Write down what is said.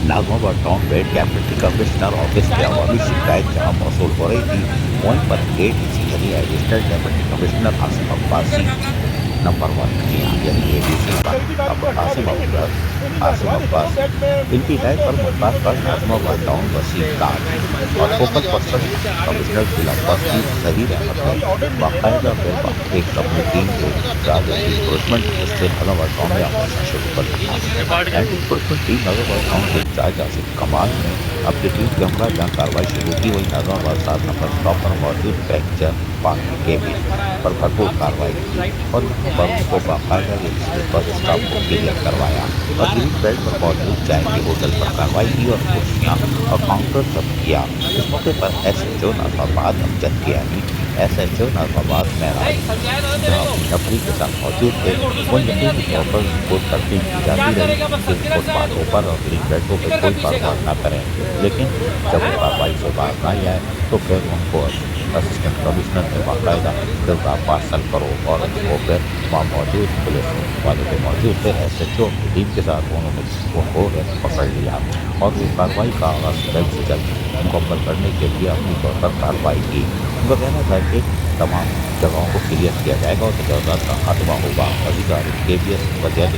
Nazimabad town में deputy commissioner office की अवामी शिकायत जहां मौसूल हो रही थी, वहीं पर एडीसी यानी additional deputy commissioner Asim Abbasi number 1 किया, यानी एडीसी पर अब आसिम अब्बासी इनकी हिदायत पर मुमताज पर नाज़िमाबाद टाउन वसीम ताज और फोकल पर्सन कमिश्नर जिला बस्ती जहीर अहमद ने बाकायदा एक अपनी टीम को ड्रग इंफोर्समेंट से नाज़िमाबाद टाउन में ऑपरेशन शुरू कर दिया। Anti enforcement team Nazimabad town के इंचार्ज आसिफ कमाल ने अपनी टीम के हमरा जहाँ कार्रवाई शुरू की, वही नाज़िमाबाद 7 नंबर स्टॉप पर मौजूद फ्रैक्चर पार्किंग केबिन पर भरपूर कार्रवाई की और यहाँ पर उनको बाकायदा बस स्टॉप को क्लियर करवाया और ग्रीन बेल्ट पर मौजूद चाय के होटल पर कार्रवाई की और कुर्सियाँ और काउंटर जब्त किया। इस मौके पर SHO नाज़िमाबाद अमजद कियानी, SHO नाज़िमाबाद महराज जहाँ अपनी नफरी के साथ मौजूद थे, वो यकीनी तौर पर उनको तरकीब की जाती रही कि फुटपाथों पर और ग्रीन बेल्टों पर कोई कारोबार न करें, लेकिन जब वो कार्रवाई से बाहर नहीं आए तो फिर उनको असिस्टेंट कमिश्नर ने बाकायदा फिर आप पार्सल करो और उनको फिर वहाँ मौजूद पुलिस वाले जो मौजूद थे SHO की टीम के साथ उन्होंने उनको पकड़ लिया और वो कार्रवाई का आगाज़ जल्द से जल्द मुकम्मल करने के लिए अपनी तौर पर कार्रवाई की। उनका कहना था कि तमाम जगहों को क्लियर किया जाएगा और तजावज़ात का खात्मा होगा। अधिकारी KBS वज़ीर